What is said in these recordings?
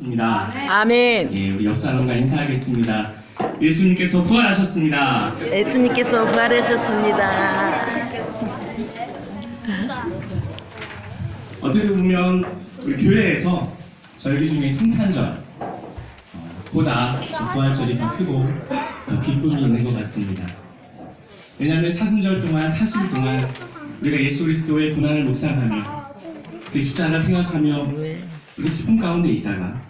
아멘. 예, 우리 옆 사람과 인사하겠습니다. 예수님께서 부활하셨습니다. 예수님께서 부활하셨습니다. 어떻게 보면 우리 교회에서 절기 중에 성탄절 보다 부활절이 더 크고 더 기쁨이 있는 것 같습니다. 왜냐하면 사순절 동안 40일 동안 우리가 예수 그리스도의 고난을 묵상하며 그 십자가를 생각하며 우리 슬픔 가운데 있다가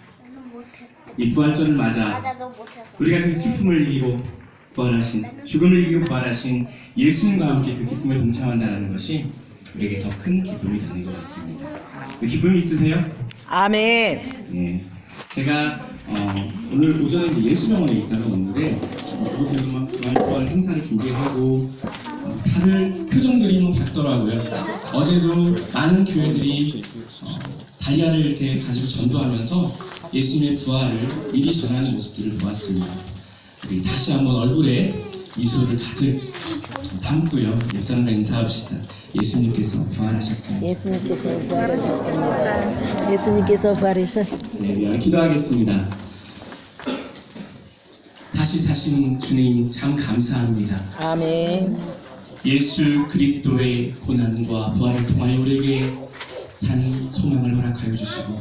이 부활절을 맞아 우리가 그 슬픔을 이기고 부활하신, 죽음을 이기고 부활하신 예수님과 함께 그 기쁨에 동참한다는 것이 우리에게 더 큰 기쁨이 되는 것 같습니다. 그 기쁨이 있으세요? 아멘. 예, 제가 오늘 오전에 예수병원에 있다가 왔는데 그곳에서 막 부활 행사를 준비하고 다들 표정들이 막 밝더라고요. 어제도 많은 교회들이 다리아를 이렇게 가지고 전도하면서 예수님의 부활을 미리 전하는 모습들을 보았습니다. 우리 다시 한번 얼굴에 미소를 가득 담고요. 옆 사람과 인사합시다. 예수님께서 부활하셨습니다. 예수님께서 부활하셨습니다. 예수님께서 부활하셨습니다. 네, 기도하겠습니다. 다시 사신 주님 참 감사합니다. 아멘. 예수 그리스도의 고난과 부활을 통하여 우리에게 산 소망을 허락하여 주시고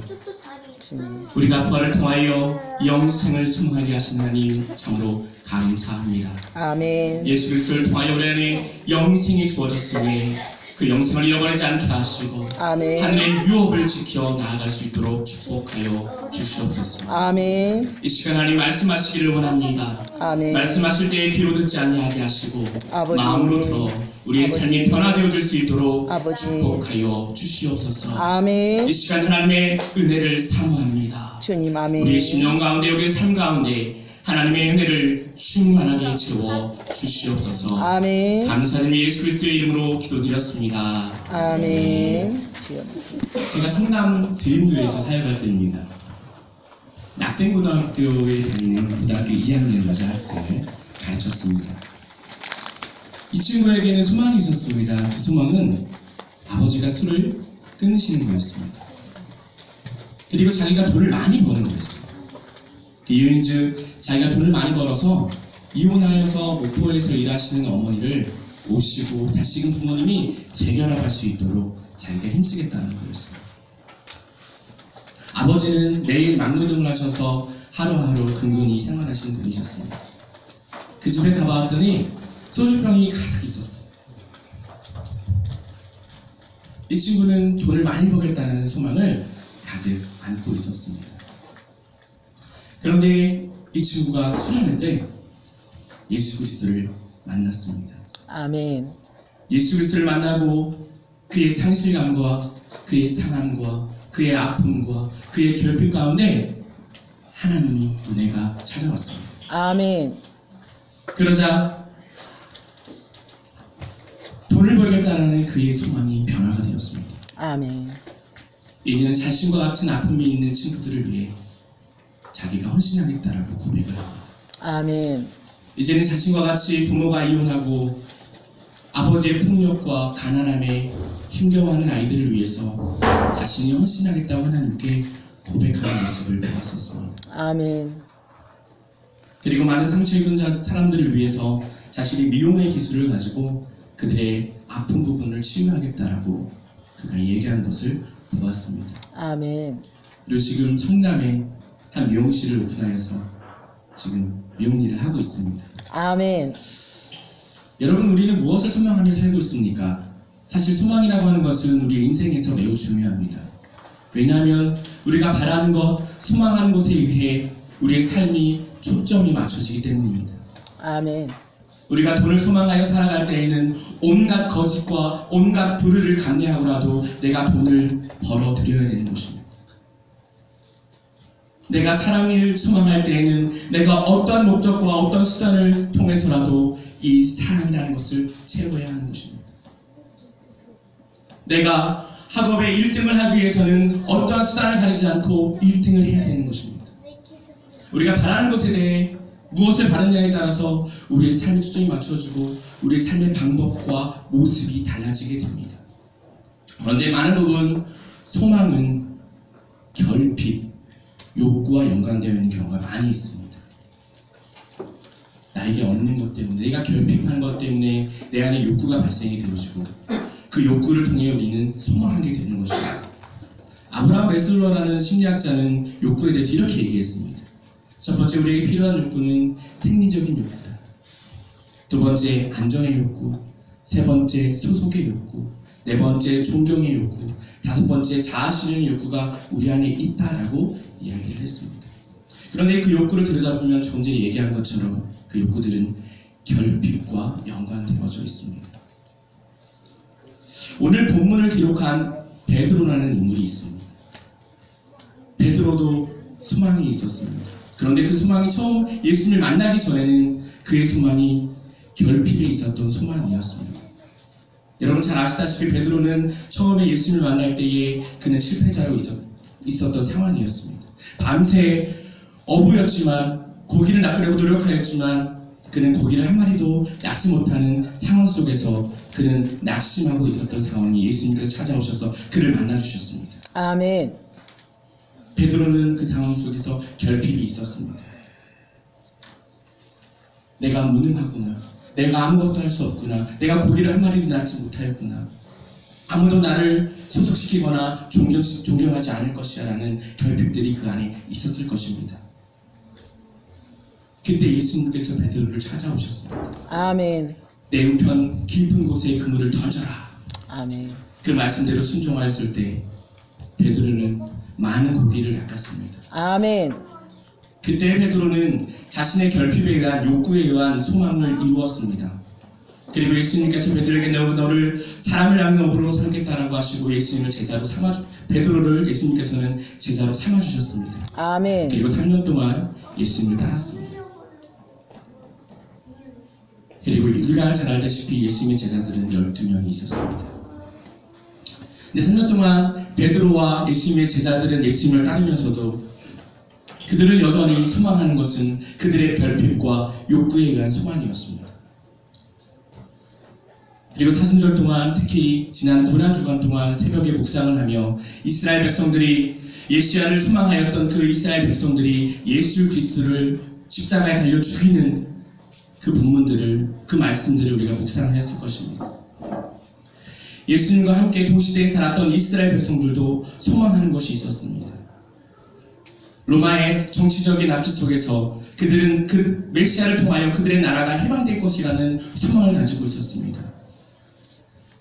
우리가 부활을 통하여 영생을 소망하게 하신 하나님 참으로 감사합니다. 아멘. 예수 그리스도를 통하여 우리 안에 영생이 주어졌으니 그 영생을 잃어버리지 않게 하시고 아멘. 하늘의 유업을 지켜 나아갈 수 있도록 축복하여 주시옵소서. 아멘. 이 시간 하나님 말씀하시기를 원합니다. 아멘. 말씀하실 때에 귀로 듣지 아니하게 하시고 아버지. 마음으로 들어 우리의 아버지. 삶이 변화되어질 수 있도록 아버지. 축복하여 주시옵소서. 아멘. 이 시간 하나님의 은혜를 사모합니다. 주님 아멘. 우리의 심령 가운데 우리의 삶 가운데 하나님의 은혜를 충만하게 채워 주시옵소서. 아멘. 감사드리며 예수 그리스도의 이름으로 기도드렸습니다. 아멘. 제가 성남 드림교회에서 사역할 때입니다. 낙생고등학교에 다니는 고등학교 2학년 여자 학생을 가르쳤습니다. 이 친구에게는 소망이 있었습니다. 그 소망은 아버지가 술을 끊으시는 거였습니다. 그리고 자기가 돈을 많이 버는 거였어요. 그 이유인즉 자기가 돈을 많이 벌어서 이혼하여서 목포에서 일하시는 어머니를 모시고 다시금 부모님이 재결합할 수 있도록 자기가 힘쓰겠다는 거였습니다. 아버지는 매일 막노동을 하셔서 하루하루 근근히 생활하시는 분이셨습니다. 그 집에 가봤더니 소주병이 가득 있었어요. 이 친구는 돈을 많이 벌겠다는 소망을 가득 안고 있었습니다. 그런데 이 친구가 수련회 때 예수 그리스도를 만났습니다. 아멘. 예수 그리스도를 만나고 그의 상실감과 그의 상함과 그의 아픔과 그의 결핍 가운데 하나님의 은혜가 찾아왔습니다. 아멘. 그러자 돈을 벌겠다는 그의 소망이 변화가 되었습니다. 아멘. 이제는 자신과 같은 아픔이 있는 친구들을 위해 자기가 헌신하겠다라고 고백을 합니다. 아멘. 이제는 자신과 같이 부모가 이혼하고 아버지의 폭력과 가난함에 힘겨워하는 아이들을 위해서 자신이 헌신하겠다고 하나님께 고백하는 모습을 보았었습니다. 아멘. 그리고 많은 상처 입은 사람들을 위해서 자신이 미용의 기술을 가지고 그들의 아픈 부분을 치유하겠다라고 그가 얘기한 것을 보았습니다. 아멘. 그리고 지금 성남에 한 미용실을 오픈하여서 지금 미용 일을 하고 있습니다. 아멘. 여러분, 우리는 무엇을 소망하며 살고 있습니까? 사실 소망이라고 하는 것은 우리 인생에서 매우 중요합니다. 왜냐하면 우리가 바라는 것, 소망하는 것에 의해 우리의 삶이 초점이 맞춰지기 때문입니다. 아멘. 우리가 돈을 소망하여 살아갈 때에는 온갖 거짓과 온갖 불의를 감내하고라도 내가 돈을 벌어들여야 되는 것입니다. 내가 사랑을 소망할 때에는 내가 어떠한 목적과 어떤 수단을 통해서라도 이 사랑이라는 것을 채워야 하는 것입니다. 내가 학업에 1등을 하기 위해서는 어떠한 수단을 가리지 않고 1등을 해야 되는 것입니다. 우리가 바라는 것에 대해 무엇을 바르냐에 따라서 우리의 삶의 초점이 맞춰지고 우리의 삶의 방법과 모습이 달라지게 됩니다. 그런데 많은 부분 소망은 결핍, 욕구와 연관되어 있는 경우가 많이 있습니다. 나에게 얻는 것 때문에, 내가 결핍한 것 때문에 내 안에 욕구가 발생이 되어지고 그 욕구를 통해 우리는 소망하게 되는 것입니다. 아브라함 메슬러라는 심리학자는 욕구에 대해서 이렇게 얘기했습니다. 첫 번째, 우리에게 필요한 욕구는 생리적인 욕구다. 두 번째, 안전의 욕구. 세 번째, 소속의 욕구. 네 번째, 존경의 욕구. 다섯 번째, 자아실현의 욕구가 우리 안에 있다라고 이야기를 했습니다. 그런데 그 욕구를 들여다보면 조금 전에 얘기한 것처럼 그 욕구들은 결핍과 연관되어져 있습니다. 오늘 본문을 기록한 베드로라는 인물이 있습니다. 베드로도 소망이 있었습니다. 그런데 그 소망이 처음 예수님을 만나기 전에는 그의 소망이 결핍에 있었던 소망이었습니다. 여러분 잘 아시다시피 베드로는 처음에 예수님을 만날 때에 그는 실패자로 있었던 상황이었습니다. 밤새 어부였지만 고기를 낚으려고 노력하였지만 그는 고기를 한 마리도 낚지 못하는 상황 속에서 그는 낙심하고 있었던 상황이 예수님께서 찾아오셔서 그를 만나주셨습니다. 아멘. 베드로는 그 상황 속에서 결핍이 있었습니다. 내가 무능하구나. 내가 아무것도 할 수 없구나. 내가 고기를 한 마리도 낚지 못하였구나. 아무도 나를 소속시키거나 존경하지 않을 것이야 라는 결핍들이 그 안에 있었을 것입니다. 그때 예수님께서 베드로를 찾아오셨습니다. 아멘. 내 우편 깊은 곳에 그물을 던져라. 아멘. 그 말씀대로 순종하였을 때 베드로는 많은 고기를 낚았습니다. 아멘. 그때 베드로는 자신의 결핍에 의한 욕구에 의한 소망을 이루었습니다. 그리고 예수님께서 베드로에게 너를 사람을 낳는 업으로 삼겠다라고 하시고 예수님을 제자로 베드로를 예수님께서는 제자로 삼아주셨습니다. 아멘. 그리고 3년 동안 예수님을 따랐습니다. 그리고 우리가 잘 알다시피 예수님의 제자들은 12명이 있었습니다. 근데 3년 동안 베드로와 예수님의 제자들은 예수님을 따르면서도 그들은 여전히 소망하는 것은 그들의 결핍과 욕구에 의한 소망이었습니다. 그리고 사순절 동안 특히 지난 고난주간 동안 새벽에 묵상을 하며 이스라엘 백성들이 예시야를 소망하였던 그 이스라엘 백성들이 예수 그리스도를 십자가에 달려 죽이는 그 본문들을, 그 말씀들을 우리가 묵상하였을 것입니다. 예수님과 함께 동시대에 살았던 이스라엘 백성들도 소망하는 것이 있었습니다. 로마의 정치적인 압제 속에서 그들은 그 메시아를 통하여 그들의 나라가 해방될 것이라는 소망을 가지고 있었습니다.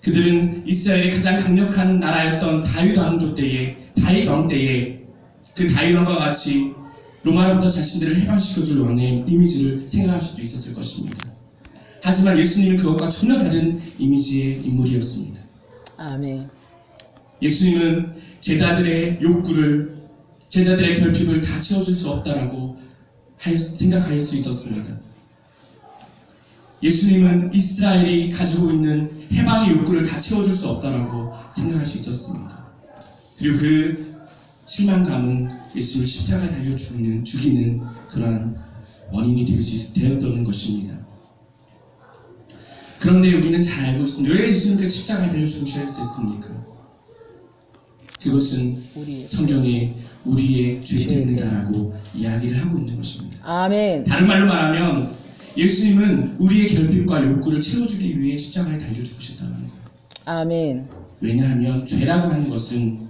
그들은 이스라엘의 가장 강력한 나라였던 다윗 왕 때에 그 다윗 왕과 같이 로마로부터 자신들을 해방시켜줄 왕의 이미지를 생각할 수도 있었을 것입니다. 하지만 예수님은 그것과 전혀 다른 이미지의 인물이었습니다. 아멘. 예수님은 제자들의 욕구를, 제자들의 결핍을 다 채워줄 수 없다라고 생각할 수 있었습니다. 예수님은 이스라엘이 가지고 있는 해방의 욕구를 다 채워줄 수 없다라고 생각할 수 있었습니다. 그리고 그 실망감은 예수님을 십자가에 달려 죽이는 그러한 원인이 되었던 것입니다. 그런데 우리는 잘 알고 있습니다. 왜 예수님께서 십자가에 달려 죽으셔야 했습니까? 그것은 성경에 우리의 죄 때문이다라고 이야기를 하고 있는 것입니다. 아멘. 다른 말로 말하면 예수님은 우리의 결핍과 욕구를 채워주기 위해 십자가에 달려 죽으셨다는 거예요. 아멘. 왜냐하면 죄라고 하는 것은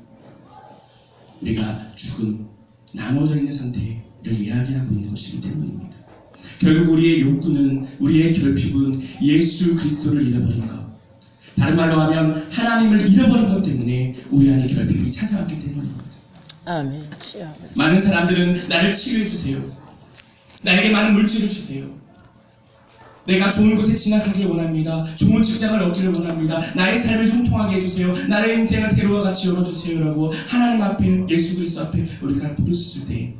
우리가 죽음, 나눠져 있는 상태를 이야기하고 있는 것이기 때문입니다. 결국 우리의 욕구는, 우리의 결핍은 예수 그리스도를 잃어버린 것, 다른 말로 하면 하나님을 잃어버린 것 때문에 우리 안에 결핍이 찾아왔기 때문입니다. 아멘. 많은 사람들은 나를 치유해 주세요. 나에게 많은 물질을 주세요. 내가 좋은 곳에 진학하길 원합니다. 좋은 직장을 얻기를 원합니다. 나의 삶을 형통하게 해주세요. 나의 인생을 대로와 같이 열어주세요 라고 하나님 앞에, 예수 그리스도 앞에 우리가 부르셨을 때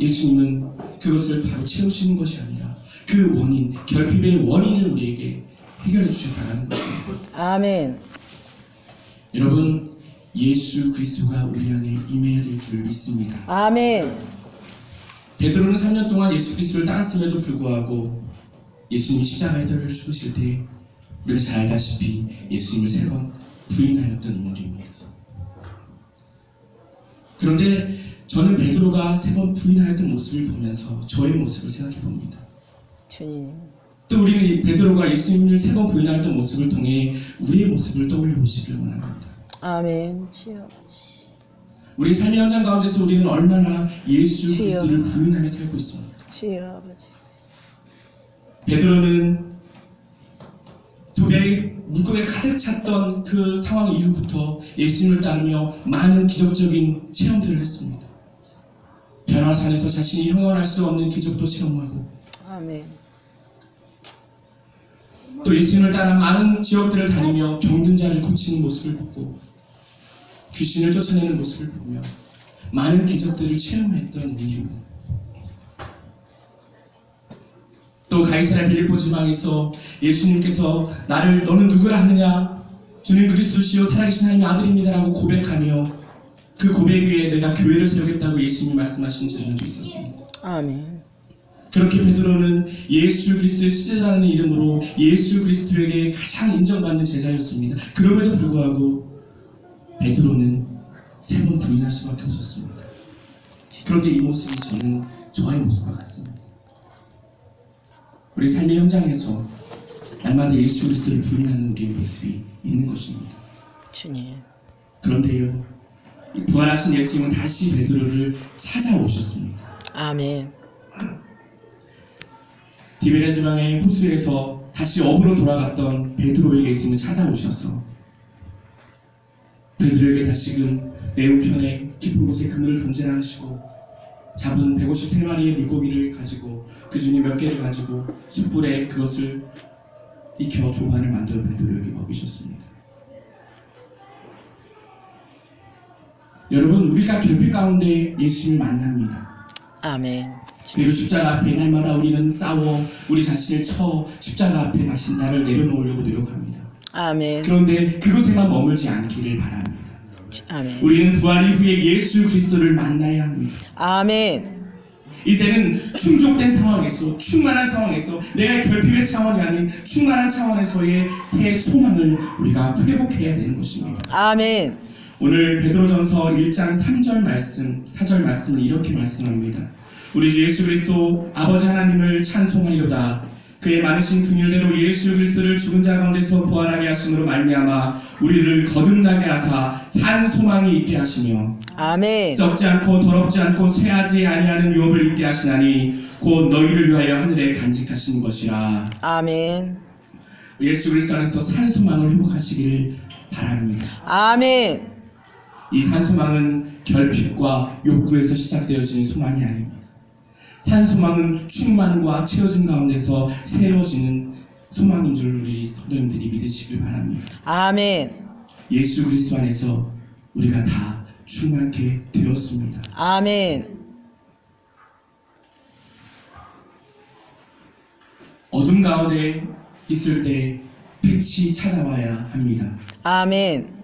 예수님은 그것을 바로 채우시는 것이 아니라 그 원인, 결핍의 원인을 우리에게 해결해 주셨다는 것입니다. 아멘. 여러분, 예수 그리스도가 우리 안에 임해야 될 줄 믿습니다. 아멘. 베드로는 3년 동안 예수 그리스도를 따랐음에도 불구하고 예수님이 십자가에 달려 죽으실 때 우리가 잘 알다시피 예수님을 3번 부인하였던 인물입니다. 그런데 저는 베드로가 3번 부인하였던 모습을 보면서 저의 모습을 생각해 봅니다. 주님. 또 우리는 베드로가 예수님을 3번 부인하였던 모습을 통해 우리의 모습을 떠올려 보시길 원합니다. 아멘. 주여. 우리 삶의 현장 가운데서 우리는 얼마나 예수 주여. 그리스도를 부인하며 살고 있습니까? 주여 아버지. 베드로는 도배의 물고기가 가득 찼던 그 상황 이후부터 예수님을 따르며 많은 기적적인 체험들을 했습니다. 변화산에서 자신이 형언할 수 없는 기적도 체험하고, 아멘. 또 예수님을 따라 많은 지역들을 다니며 병든 자를 고치는 모습을 보고 귀신을 쫓아내는 모습을 보며 많은 기적들을 체험했던 인물입니다. 또 가이사랴 빌립보 지방에서 예수님께서 너는 누구라 하느냐? 주는 그리스도시요 살아계신 하나님의 아들입니다라고 고백하며 그 고백 위에 내가 교회를 세우겠다고 예수님이 말씀하신 제자도 있었습니다. 아멘. 그렇게 베드로는 예수 그리스도의 수제자라는 이름으로 예수 그리스도에게 가장 인정받는 제자였습니다. 그럼에도 불구하고 베드로는 3번 부인할 수밖에 없었습니다. 그런데 이 모습이 저의 모습과 같습니다. 우리 삶의 현장에서 날마다 예수 그리스도를 부인하는 우리의 모습이 있는 것입니다. 주님. 그런데요, 부활하신 예수님은 다시 베드로를 찾아오셨습니다. 아멘. 디베랴 지방의 호수에서 다시 업으로 돌아갔던 베드로에게 예수님은 찾아오셔서 베드로에게 다시금 내 우편에 깊은 곳에 그물을 던지라 하시고 잡은 153마리의 물고기를 가지고 그 중에 몇 개를 가지고 숯불에 그것을 익혀 조반을 만들어 베드로에게 먹이셨습니다. 여러분, 우리가 결핍 가운데 예수님을 만납니다. 아멘. 그리고 십자가 앞에 날마다 우리는 싸워 우리 자신을 쳐 십자가 앞에 나를 내려놓으려고 노력합니다. 아멘. 그런데 그곳에만 머물지 않기를 바랍니다. 아멘. 우리는 부활 이후에 예수 그리스도를 만나야 합니다. 아멘. 이제는 충족된 상황에서, 충만한 상황에서, 내가 결핍의 차원이 아닌 충만한 차원에서의 새 소망을 우리가 회복해야 되는 것입니다. 아멘. 오늘 베드로전서 1장 3절 말씀, 4절 말씀은 이렇게 말씀합니다. 우리 주 예수 그리스도 아버지 하나님을 찬송하리로다. 그의 많으신 긍휼대로 예수 그리스도를 죽은 자 가운데서 부활하게 하심으로 말미암아 우리를 거듭나게 하사 산 소망이 있게 하시며 아멘. 썩지 않고 더럽지 않고 쇠하지 아니하는 유업을 있게 하시나니 곧 너희를 위하여 하늘에 간직하신 것이라. 아멘. 예수 그리스도 안에서 산 소망을 회복하시기를 바랍니다. 아멘. 이 산 소망은 결핍과 욕구에서 시작되어지는 소망이 아닙니다. 산 소망은 충만과 채워짐 가운데서 세워지는 소망인 줄 우리 성도님들이 믿으시길 바랍니다. 아멘. 예수 그리스도 안에서 우리가 다 충만케 되었습니다. 아멘. 어둠 가운데 있을 때 빛이 찾아와야 합니다. 아멘.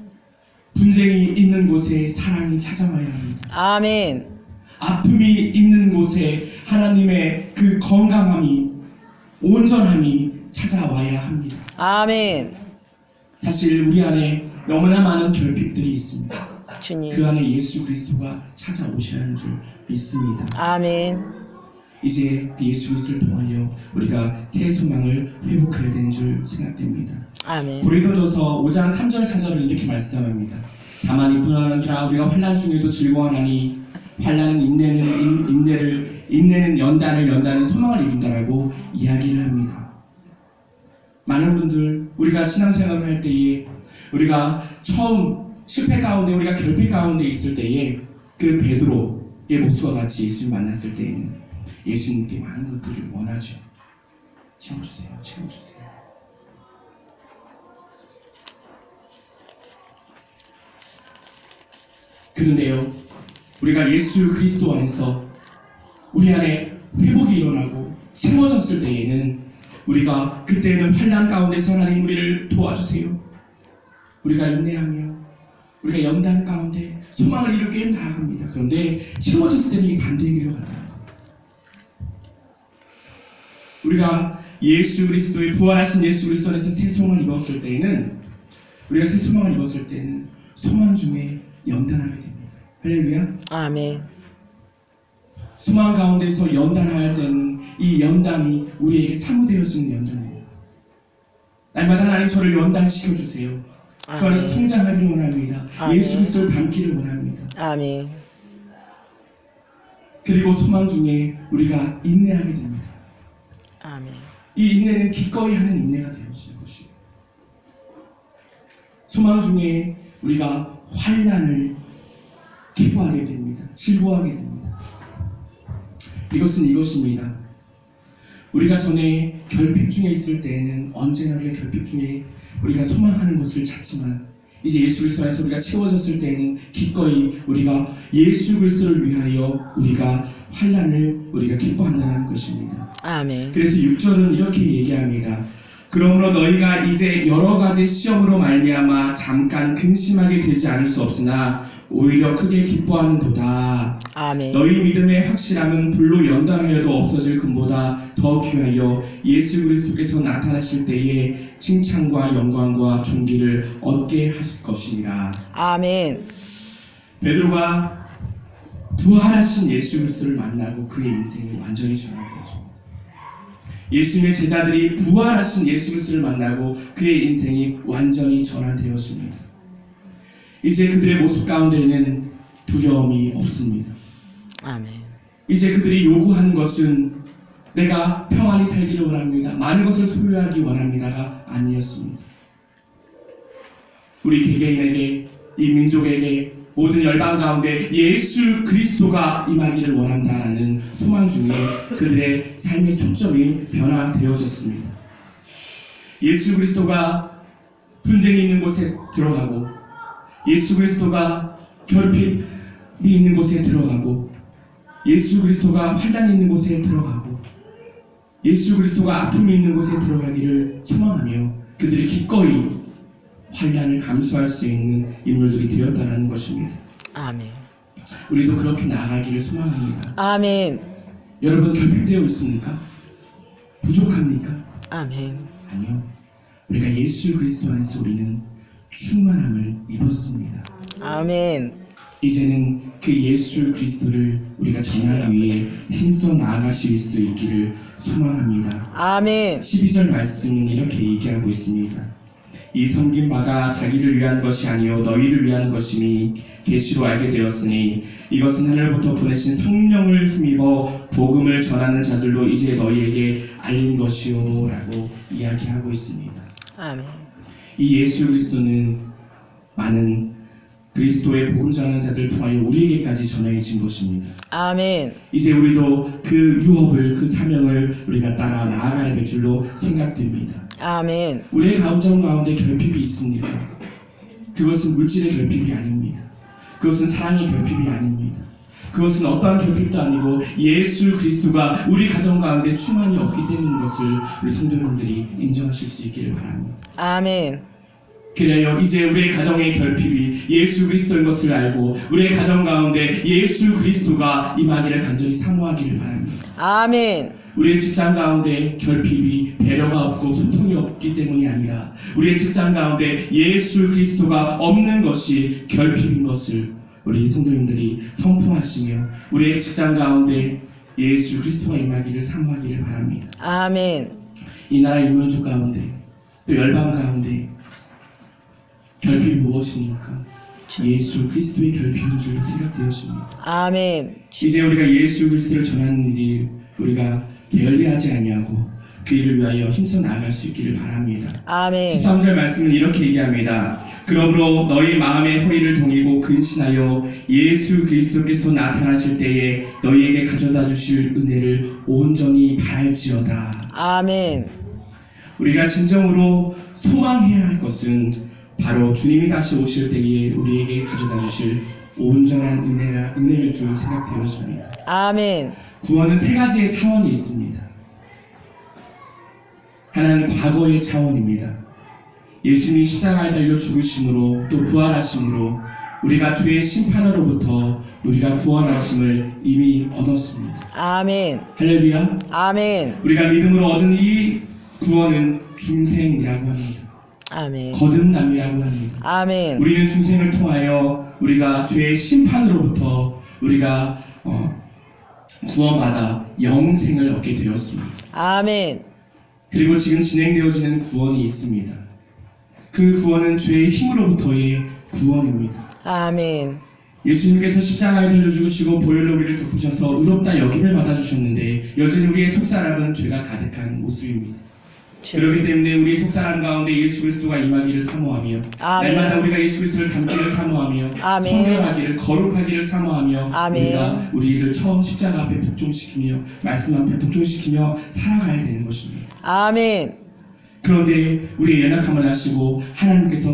분쟁이 있는 곳에 사랑이 찾아와야 합니다. 아멘. 아픔이 있는 곳에 하나님의 그 건강함이, 온전함이 찾아와야 합니다. 아멘. 사실 우리 안에 너무나 많은 결핍들이 있습니다. 주님. 그 안에 예수 그리스도가 찾아오셔야 하는 줄 믿습니다. 아멘. 이제 그 예수 그리스도를 통하여 우리가 새 소망을 회복해야 되는 줄 생각됩니다. 아멘. 고린도전서 5장 3절 4절을 이렇게 말씀합니다. 다만 이뿐 아니라 우리가 환난 중에도 즐거워하나니 환난은 인내는 연단은 소망을 이룬다라고 이야기를 합니다. 많은 분들, 우리가 신앙생활을 할 때에 우리가 처음 실패 가운데, 우리가 결핍 가운데 있을 때에 그 베드로의 모습과 같이 예수님 만났을 때에는 예수님께 많은 것들을 원하죠. 채워주세요. 채워주세요. 그런데요, 우리가 예수 그리스도 안에서 우리 안에 회복이 일어나고 채워졌을 때에는 우리가 그때는 환난 가운데서 하나님 우리를 도와주세요. 우리가 인내하며 우리가 연단 가운데 소망을 이루기 위해 나아갑니다. 그런데 채워졌을 때는 이게 반대의 길로 간다는 겁니다. 우리가 예수 그리스도의 부활하신 예수 그리스도 안에서 새 소망을 입었을 때에는, 우리가 새 소망을 입었을 때는 소망 중에 연단하게 됩니다. 할렐루야. 아멘. 소망 가운데서 연단할 때는 이 연단이 우리에게 사무되어지는 연단입니다. 날마다 하나님 저를 연단시켜 주세요. 주 안에서 성장하기를 원합니다. 아멘. 예수 그리스도를 닮기를 원합니다. 아멘. 그리고 소망 중에 우리가 인내하게 됩니다. 아멘. 이 인내는 기꺼이 하는 인내가 되어지는 것이에요. 소망 중에 우리가 환난을 기뻐하게 됩니다. 즐거워하게 됩니다. 이것은 이것입니다. 우리가 전에 결핍 중에 있을 때에는 언제나 우리가 결핍 중에 우리가 소망하는 것을 찾지만 이제 예수 그리스도 안에서 우리가 채워졌을 때에는 기꺼이 우리가 예수 그리스도를 위하여 우리가 환난을 우리가 기뻐한다는 것입니다. 아멘. 그래서 6절은 이렇게 얘기합니다. 그러므로 너희가 이제 여러 가지 시험으로 말미암아 잠깐 근심하게 되지 않을 수 없으나 오히려 크게 기뻐하는도다. 아멘. 너희 믿음의 확실함은 불로 연단하여도 없어질 금보다 더 귀하여 예수 그리스도께서 나타나실 때에 칭찬과 영광과 존귀를 얻게 하실 것이니라. 아멘. 베드로가 부활하신 예수 그리스도를 만나고 그의 인생이 완전히 전환되어집니다. 예수님의 제자들이 부활하신 예수 그리스도를 만나고 그의 인생이 완전히 전환되어집니다. 이제 그들의 모습 가운데에는 두려움이 없습니다. 아멘. 이제 그들이 요구하는 것은 내가 평안히 살기를 원합니다. 많은 것을 소유하기 원합니다가 아니었습니다. 우리 개개인에게, 이 민족에게, 모든 열방 가운데 예수 그리스도가 임하기를 원한다라는 소망 중에 그들의 삶의 초점이 변화되어졌습니다. 예수 그리스도가 분쟁이 있는 곳에 들어가고, 예수 그리스도가 결핍이 있는 곳에 들어가고, 예수 그리스도가 환난이 있는 곳에 들어가고, 예수 그리스도가 아픔이 있는 곳에 들어가기를 소망하며 그들이 기꺼이 환난을 감수할 수 있는 인물들이 되었다는 것입니다. 아멘. 우리도 그렇게 나아가기를 소망합니다. 아멘. 여러분 결핍되어 있습니까? 부족합니까? 아멘. 아니요. 우리가 예수 그리스도 안에서 우리는 충만함을 입었습니다. 아멘. 이제는 그 예수 그리스도를 우리가 전하기 위해 힘써 나아가실 수 있기를 소망합니다. 아멘. 12절 말씀은 이렇게 얘기하고 있습니다. 이 섬긴 바가 자기를 위한 것이 아니요 너희를 위한 것이니 계시로 알게 되었으니 이것은 하늘부터 보내신 성령을 힘입어 복음을 전하는 자들로 이제 너희에게 알린 것이요 라고 이야기하고 있습니다. 아멘. 이 예수 그리스도는 많은 그리스도의 복음 전하는 자들을 통하여 우리에게까지 전해진 것입니다. 아멘. 이제 우리도 그 유업을, 그 사명을 우리가 따라 나아가야 될 줄로 생각됩니다. 아멘. 우리의 가정 가운데 결핍이 있습니까? 그것은 물질의 결핍이 아닙니다. 그것은 사랑의 결핍이 아닙니다. 그것은 어떠한 결핍도 아니고 예수 그리스도가 우리 가정 가운데 충만히 없기 때문인 것을 우리 성도님들이 인정하실 수 있기를 바랍니다. 아멘. 그래요. 이제 우리의 가정의 결핍이 예수 그리스도인 것을 알고 우리의 가정 가운데 예수 그리스도가 임하기를 간절히 사모하기를 바랍니다. 아멘. 우리의 직장 가운데 결핍이 배려가 없고 소통이 없기 때문이 아니라 우리의 직장 가운데 예수 그리스도가 없는 것이 결핍인 것을 우리 성도님들이 선포하시며 우리의 직장 가운데 예수 그리스도가 임하기를 사모하기를 바랍니다. 아멘. 이 나라 인민족 가운데 또 열방 가운데 결핍이 무엇입니까? 예수 그리스도의 결핍인 줄 생각되어집니다. 아멘. 이제 우리가 예수 그리스도를 전하는 일이 우리가 게을리하지 아니하고 그 일을 위하여 힘써 나아갈 수 있기를 바랍니다. 아멘. 13절 말씀은 이렇게 얘기합니다. 그러므로 너희 마음의 허리를 동이고 근신하여 예수 그리스도께서 나타나실 때에 너희에게 가져다 주실 은혜를 온전히 바랄지어다. 아멘. 우리가 진정으로 소망해야 할 것은 바로 주님이 다시 오실 때에 우리에게 가져다 주실 온전한 은혜일 줄 생각되어집니다. 아멘. 구원은 세 가지의 차원이 있습니다. 하나는 과거의 차원입니다. 예수님이 십자가에 달려 죽으심으로 또 부활하심으로 우리가 죄의 심판으로부터 우리가 구원하심을 이미 얻었습니다. 아멘. 할렐루야. 아멘. 우리가 믿음으로 얻은 이 구원은 중생이라고 합니다. 아멘. 거듭남이라고 합니다. 아멘. 우리는 중생을 통하여 우리가 죄의 심판으로부터 우리가 구원받아 영생을 얻게 되었습니다. 아멘. 그리고 지금 진행되어지는 구원이 있습니다. 그 구원은 죄의 힘으로부터의 구원입니다. 아멘. 예수님께서 십자가에 달려 죽으시고 보혈로 우리를 덮으셔서 의롭다 여김을 받아주셨는데 여전히 우리의 속사람은 죄가 가득한 모습입니다. 그렇기 때문에 우리의 속사람 가운데 예수 그리스도가 임하기를 사모하며 아멘. 날마다 우리가 예수 그리스도를 닮기를 사모하며 아멘. 성결하기를 거룩하기를 사모하며 아멘. 우리가 우리를 처음 십자가 앞에 복종시키며 말씀 앞에 복종시키며 살아가야 되는 것입니다. 아멘. 그런데 우리의 연약함을 아시고 하나님께서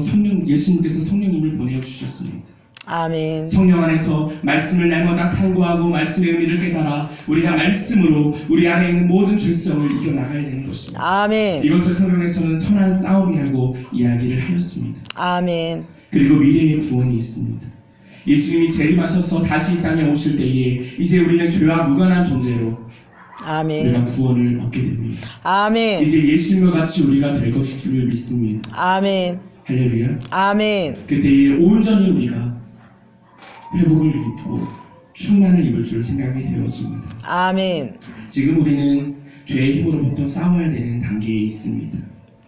예수님께서 성령님을 보내주셨습니다. 아멘. 성령 안에서 말씀을 날마다 상고하고 말씀의 의미를 깨달아 우리가 말씀으로 우리 안에 있는 모든 죄성을 이겨나가야 되는 것입니다. 아멘. 이것을 성경에서는 선한 싸움이라고 이야기를 하였습니다. 아멘. 그리고 미래의 구원이 있습니다. 예수님이 재림하셔서 다시 이 땅에 오실 때에 이제 우리는 죄와 무관한 존재로 아멘. 우리가 구원을 얻게 됩니다. 아멘. 이제 예수님과 같이 우리가 될 것임을 믿습니다. 아멘. 할렐루야. 아멘. 그때에 온전히 우리가 회복을 입고 충만을 입을 줄 생각이 되어집니다. 아멘. 지금 우리는 죄의 힘으로부터 싸워야 되는 단계에 있습니다.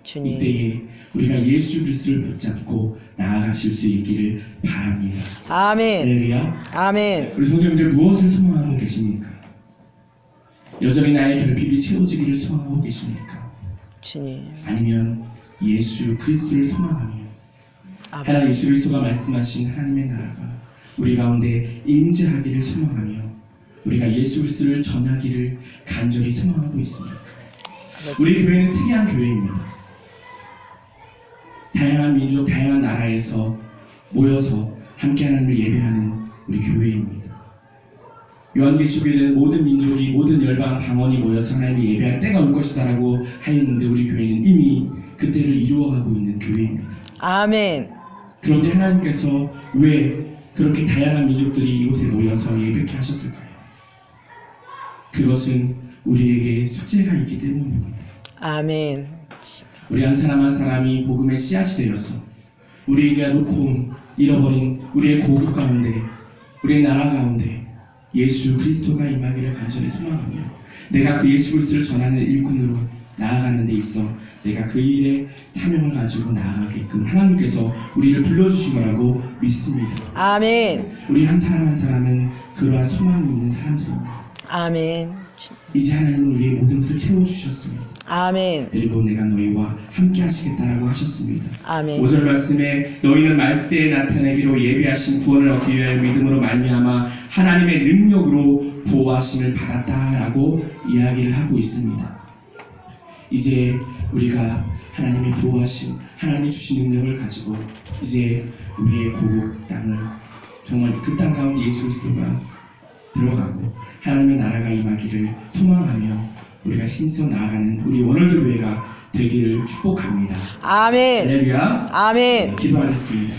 주님. 이때에 우리가 예수 그리스도를 붙잡고 나아가실 수 있기를 바랍니다. 아멘. 할렐루야. 아멘. 우리 성도님들 무엇을 소망하고 계십니까? 여전히 나의 결핍이 채워지기를 소망하고 계십니까? 주님. 아니면 예수 그리스도를 소망하며 하나님 예수 그리스도가 말씀하신 하나님의 나라가 우리 가운데 임재하기를 소망하며 우리가 예수 그리스도를 전하기를 간절히 소망하고 있습니까? 우리 교회는 특이한 교회입니다. 다양한 민족, 다양한 나라에서 모여서 함께 하나님을 예배하는 우리 교회입니다. 요한계시록에는 모든 민족이 모든 열방 방언이 모여서 하나님을 예배할 때가 올 것이다 라고 하였는데 우리 교회는 이미 그때를 이루어가고 있는 교회입니다. 아멘. 그런데 하나님께서 왜 그렇게 다양한 민족들이 이곳에 모여서 예배케 하셨을까요? 그것은 우리에게 숙제가 있기 때문입니다. 아멘. 우리 한 사람 한 사람이 복음의 씨앗이 되어서 우리에게 놓고 잃어버린 우리의 고국 가운데 우리의 나라 가운데 예수 그리스도가 임하기를 간절히 소망하며 내가 그 예수 그리스도를 전하는 일꾼으로 나아가는 데 있어 내가 그 일에 사명을 가지고 나아가게끔 하나님께서 우리를 불러주신 거라고 믿습니다. 아멘. 우리 한 사람 한 사람은 그러한 소망이 있는 사람들입니다. 아멘. 이제 하나님은 우리의 모든 것을 채워주셨습니다. 아멘. 그리고 내가 너희와 함께 하시겠다라고 하셨습니다. 아멘. 5절 말씀에 너희는 말세에 나타내기로 예비하신 구원을 얻기 위하여 믿음으로 말미암아 하나님의 능력으로 보호하심을 받았다라고 이야기를 하고 있습니다. 이제 우리가 하나님의 보호하심, 하나님이 주신 능력을 가지고 이제 우리의 고국 땅을 정말 그 땅 가운데 예수 그리스도가 들어가고 하나님의 나라가 임하기를 소망하며 우리가 힘써 나아가는 우리 원월교 교회가 되기를 축복합니다. 아멘. 할렐루야. 아멘. 기도하겠습니다.